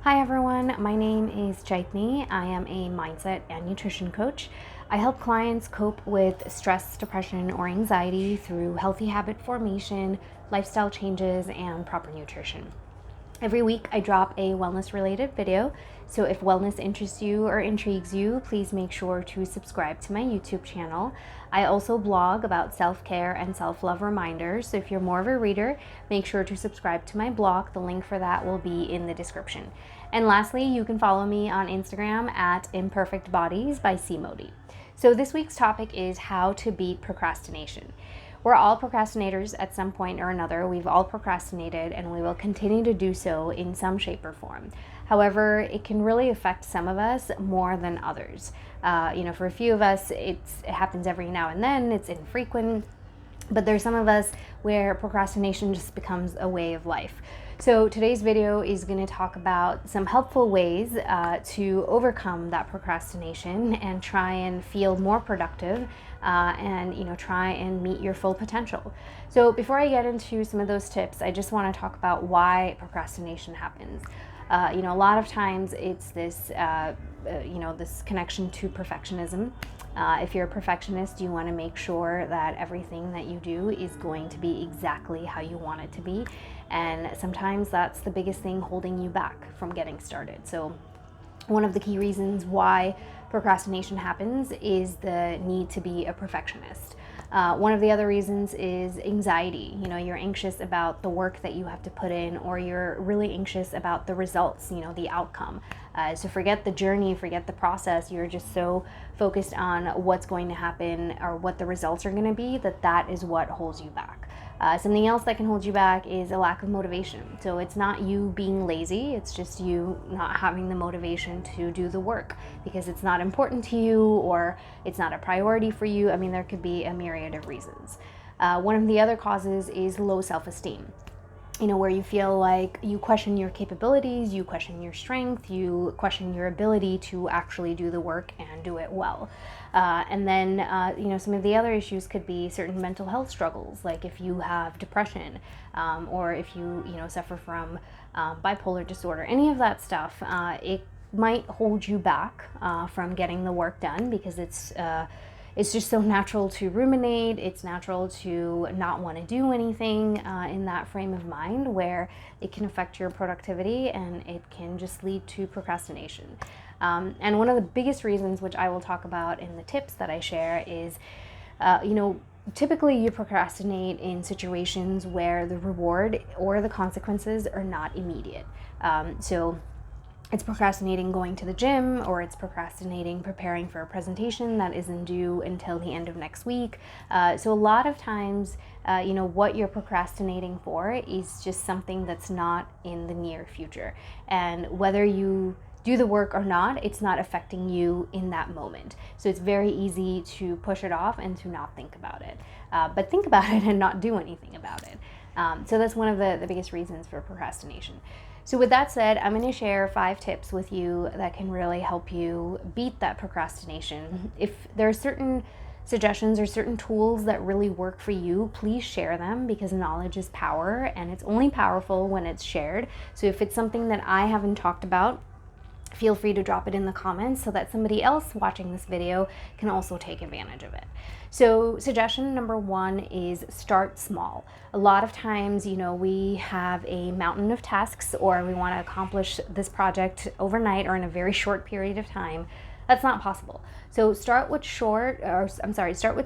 Hi everyone, my name is Chaitni. I am a mindset and nutrition coach. I help clients cope with stress, depression, or anxiety through healthy habit formation, lifestyle changes, and proper nutrition. Every week I drop a wellness related video, so if wellness interests you or intrigues you, please make sure to subscribe to my YouTube channel. I also blog about self-care and self-love reminders, so if you're more of a reader, make sure to subscribe to my blog. The link for that will be in the description. And lastly, you can follow me on Instagram at Imperfect Bodies by C-Modi. So this week's topic is how to beat procrastination. We're all procrastinators at some point or another. We've all procrastinated and we will continue to do so in some shape or form. However, it can really affect some of us more than others. For a few of us, it happens every now and then, it's infrequent, but there's some of us where procrastination just becomes a way of life. So today's video is going to talk about some helpful ways to overcome that procrastination and try and feel more productive and try and meet your full potential. So before I get into some of those tips, I just want to talk about why procrastination happens. A lot of times it's this this connection to perfectionism. If you're a perfectionist, you want to make sure that everything that you do is going to be exactly how you want it to be. And sometimes that's the biggest thing holding you back from getting started. So one of the key reasons why procrastination happens is the need to be a perfectionist. One of the other reasons is anxiety. You're anxious about the work that you have to put in, or you're really anxious about the results, the outcome. So forget the journey, forget the process. You're just so focused on what's going to happen or what the results are going to be that is what holds you back. Something else that can hold you back is a lack of motivation. So it's not you being lazy, it's just you not having the motivation to do the work because it's not important to you or it's not a priority for you. I mean, there could be a myriad of reasons. One of the other causes is low self-esteem. Where you feel like you question your capabilities, you question your strength, you question your ability to actually do the work and do it well. And then, some of the other issues could be certain mental health struggles, like if you have depression or if you suffer from bipolar disorder, any of that stuff, it might hold you back from getting the work done because it's just so natural to ruminate. It's natural to not want to do anything in that frame of mind where it can affect your productivity and it can just lead to procrastination. And one of the biggest reasons, which I will talk about in the tips that I share, is, typically you procrastinate in situations where the reward or the consequences are not immediate. So it's procrastinating going to the gym, or it's procrastinating preparing for a presentation that isn't due until the end of next week. So a lot of times, what you're procrastinating for is just something that's not in the near future. And whether you do the work or not, it's not affecting you in that moment. So it's very easy to push it off and to not think about it. But think about it and not do anything about it. So that's one of the biggest reasons for procrastination. So with that said, I'm going to share 5 tips with you that can really help you beat that procrastination. If there are certain suggestions or certain tools that really work for you, please share them because knowledge is power and it's only powerful when it's shared. So if it's something that I haven't talked about, feel free to drop it in the comments so that somebody else watching this video can also take advantage of it. So suggestion number 1 is start small. A lot of times, we have a mountain of tasks or we want to accomplish this project overnight or in a very short period of time. That's not possible. So start with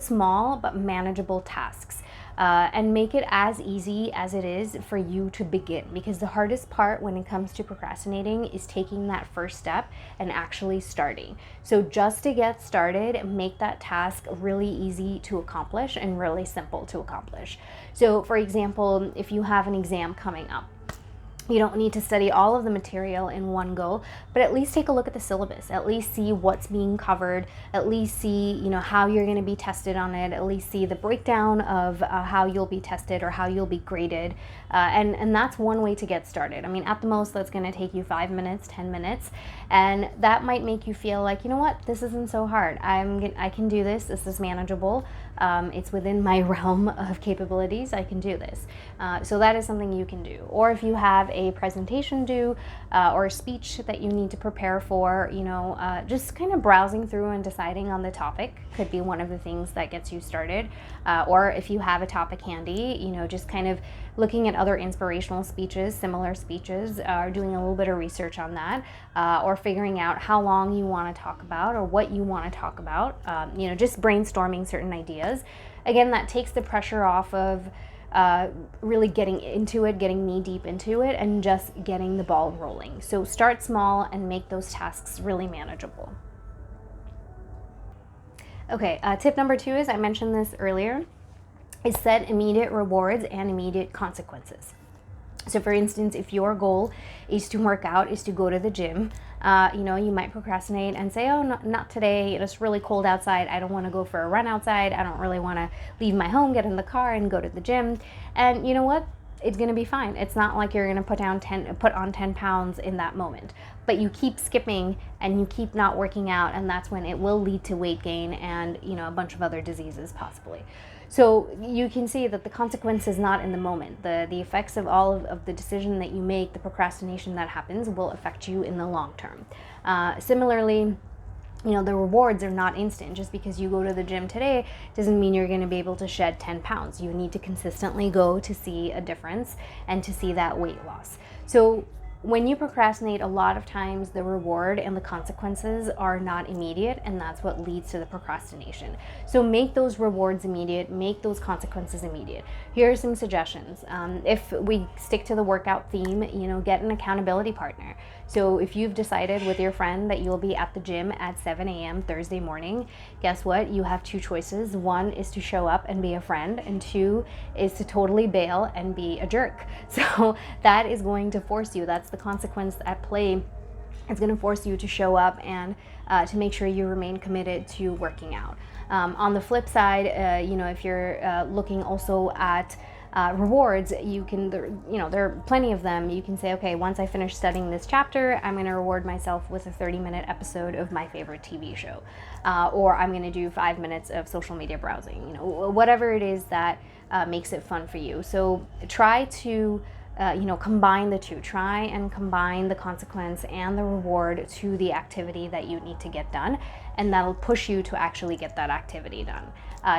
small but manageable tasks. And make it as easy as it is for you to begin, because the hardest part when it comes to procrastinating is taking that first step and actually starting. So just to get started, make that task really easy to accomplish and really simple to accomplish. So for example, if you have an exam coming up, you don't need to study all of the material in one go, but at least take a look at the syllabus, at least see what's being covered, at least see, how you're going to be tested on it, at least see the breakdown of how you'll be tested or how you'll be graded. And that's one way to get started. I mean, at the most, that's going to take you 5 minutes, 10 minutes. And that might make you feel like, this isn't so hard. I can do this. This is manageable. It's within my realm of capabilities. I can do this. So that is something you can do. Or if you have a presentation due or a speech that you need to prepare for, just kind of browsing through and deciding on the topic could be one of the things that gets you started. Or if you have a topic handy, just kind of looking at other inspirational speeches, similar speeches, or doing a little bit of research on that, or figuring out how long you want to talk about or what you want to talk about, just brainstorming certain ideas. Again, that takes the pressure off of really getting into it, getting knee deep into it, and just getting the ball rolling. So start small and make those tasks really manageable. Okay, tip number 2 is, I mentioned this earlier, is set immediate rewards and immediate consequences. So for instance, if your goal is to work out, is to go to the gym, you might procrastinate and say, oh, not today, it's really cold outside, I don't want to go for a run outside, I don't really want to leave my home, get in the car and go to the gym. And you know what? It's going to be fine. It's not like you're going to put on 10 pounds in that moment. But you keep skipping and you keep not working out, and that's when it will lead to weight gain and a bunch of other diseases possibly. So you can see that the consequence is not in the moment. The effects of all of the decision that you make, the procrastination that happens, will affect you in the long term. Similarly, the rewards are not instant. Just because you go to the gym today doesn't mean you're going to be able to shed 10 pounds. You need to consistently go to see a difference and to see that weight loss. So when you procrastinate, a lot of times the reward and the consequences are not immediate, and that's what leads to the procrastination. So make those rewards immediate, make those consequences immediate. Here are some suggestions. If we stick to the workout theme, get an accountability partner. So if you've decided with your friend that you'll be at the gym at 7 a.m. Thursday morning, guess what? You have 2 choices. 1 is to show up and be a friend, and 2 is to totally bail and be a jerk. So that is going to force you. That's the consequence at play. It's going to force you to show up and to make sure you remain committed to working out. On the flip side, if you're looking also at rewards, there are plenty of them. You can say, okay, once I finish studying this chapter, I'm going to reward myself with a 30-minute episode of my favorite TV show, or I'm going to do 5 minutes of social media browsing. Whatever it is that makes it fun for you. So try to combine the two. Try and combine the consequence and the reward to the activity that you need to get done, and that'll push you to actually get that activity done.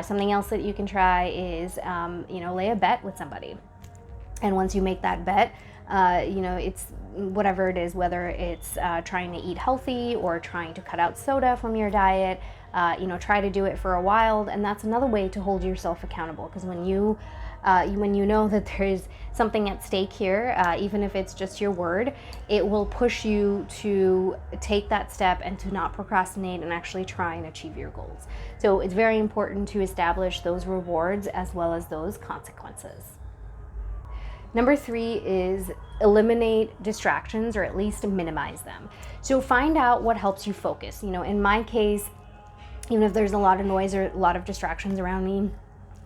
Something else that you can try is, lay a bet with somebody. And once you make that bet, it's whatever it is, whether it's trying to eat healthy or trying to cut out soda from your diet, try to do it for a while. And that's another way to hold yourself accountable, because when you know that there's something at stake here, even if it's just your word, it will push you to take that step and to not procrastinate and actually try and achieve your goals. So it's very important to establish those rewards as well as those consequences. Number 3 is eliminate distractions, or at least minimize them. So find out what helps you focus. In my case, even if there's a lot of noise or a lot of distractions around me,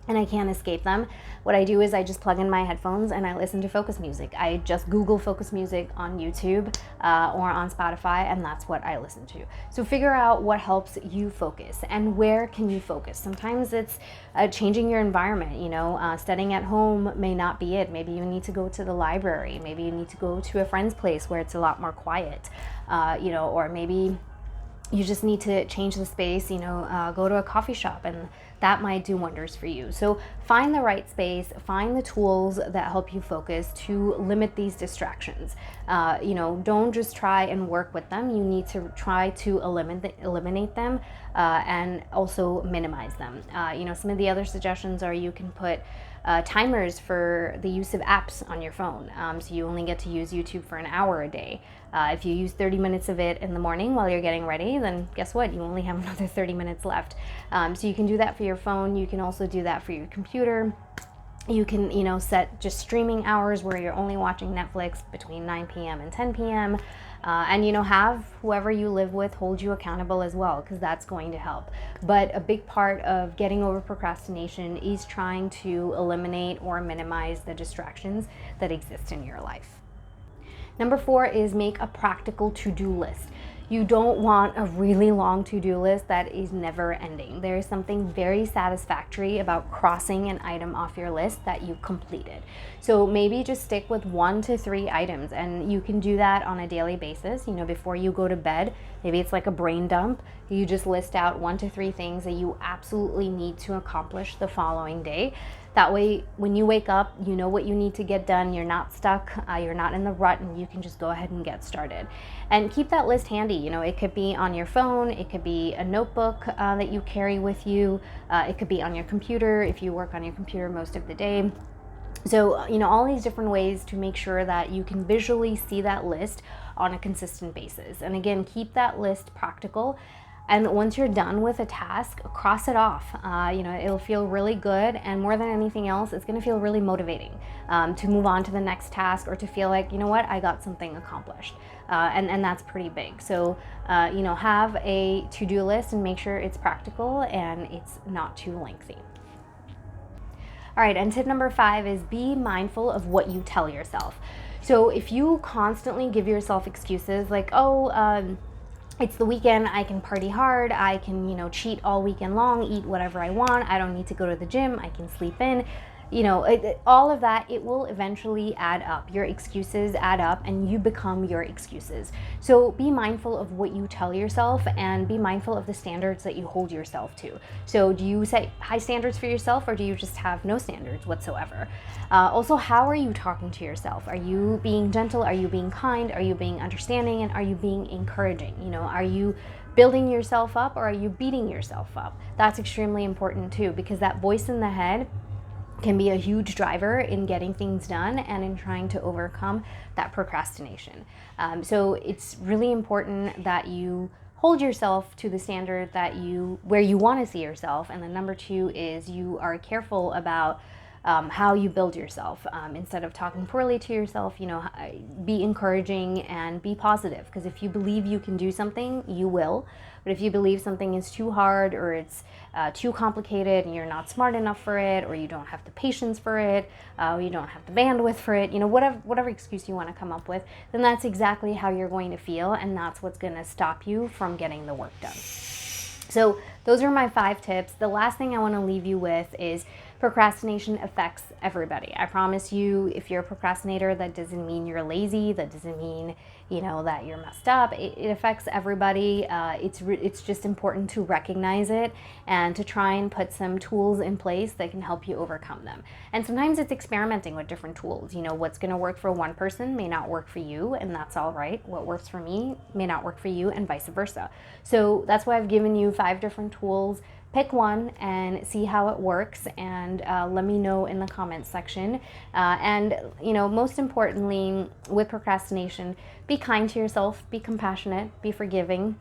and I can't escape them, what I do is I just plug in my headphones and I listen to focus music. I just Google focus music on YouTube or on Spotify, and that's what I listen to. So figure out what helps you focus and where can you focus. Sometimes it's changing your environment. Studying at home may not be it. Maybe you need to go to the library. Maybe you need to go to a friend's place where it's a lot more quiet, or maybe you just need to change the space, go to a coffee shop, and that might do wonders for you. So find the right space, find the tools that help you focus to limit these distractions. Don't just try and work with them. You need to try to eliminate them and also minimize them. Some of the other suggestions are you can put timers for the use of apps on your phone. So you only get to use YouTube for an hour a day. If you use 30 minutes of it in the morning while you're getting ready, then guess what? You only have another 30 minutes left. So you can do that for your phone. You can also do that for your computer. You can, set just streaming hours where you're only watching Netflix between 9 p.m. and 10 p.m. And, have whoever you live with hold you accountable as well, because that's going to help. But a big part of getting over procrastination is trying to eliminate or minimize the distractions that exist in your life. Number 4 is make a practical to-do list. You don't want a really long to-do list that is never ending. There is something very satisfactory about crossing an item off your list that you completed. So maybe just stick with 1 to 3 items, and you can do that on a daily basis. Before you go to bed, maybe it's like a brain dump. You just list out 1 to 3 things that you absolutely need to accomplish the following day. That way, when you wake up, you know what you need to get done. You're not stuck, you're not in the rut, and you can just go ahead and get started. And keep that list handy. It could be on your phone, it could be a notebook that you carry with you, it could be on your computer if you work on your computer most of the day. So, all these different ways to make sure that you can visually see that list on a consistent basis. And again, keep that list practical. And once you're done with a task, cross it off. It'll feel really good. And more than anything else, it's going to feel really motivating to move on to the next task, or to feel like, I got something accomplished. And that's pretty big. So, have a to-do list and make sure it's practical and it's not too lengthy. All right, and tip number 5 is be mindful of what you tell yourself. So if you constantly give yourself excuses like, it's the weekend, I can party hard, I can, cheat all weekend long, eat whatever I want, I don't need to go to the gym, I can sleep in, all of that, it will eventually add up. Your excuses add up and you become your excuses. So be mindful of what you tell yourself and be mindful of the standards that you hold yourself to. So do you set high standards for yourself, or do you just have no standards whatsoever? Also, how are you talking to yourself? Are you being gentle? Are you being kind? Are you being understanding? And are you being encouraging? Are you building yourself up, or are you beating yourself up? That's extremely important too, because that voice in the head can be a huge driver in getting things done and in trying to overcome that procrastination. So it's really important that you hold yourself to the standard where you want to see yourself. And then number 2 is you are careful about how you build yourself. Instead of talking poorly to yourself, be encouraging and be positive. Because if you believe you can do something, you will. But if you believe something is too hard, or it's too complicated and you're not smart enough for it, or you don't have the patience for it, you don't have the bandwidth for it, whatever excuse you want to come up with, then that's exactly how you're going to feel, and that's what's going to stop you from getting the work done. So those are my 5 tips. The last thing I want to leave you with is procrastination affects everybody. I promise you, if you're a procrastinator, that doesn't mean you're lazy. That doesn't mean, that you're messed up. It affects everybody. It's just important to recognize it and to try and put some tools in place that can help you overcome them. And sometimes it's experimenting with different tools. What's going to work for one person may not work for you, and that's all right. What works for me may not work for you, and vice versa. So that's why I've given you 5 different tools. Pick one and see how it works, and let me know in the comments section. And most importantly, with procrastination, be kind to yourself, be compassionate, be forgiving.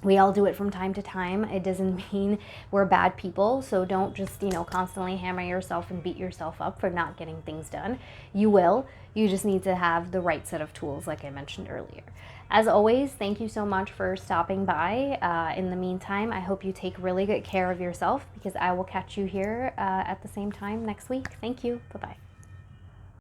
We all do it from time to time. It doesn't mean we're bad people, so don't just, constantly hammer yourself and beat yourself up for not getting things done. You will. You just need to have the right set of tools, like I mentioned earlier. As always, thank you so much for stopping by. In the meantime, I hope you take really good care of yourself, because I will catch you here at the same time next week. Thank you. Bye-bye.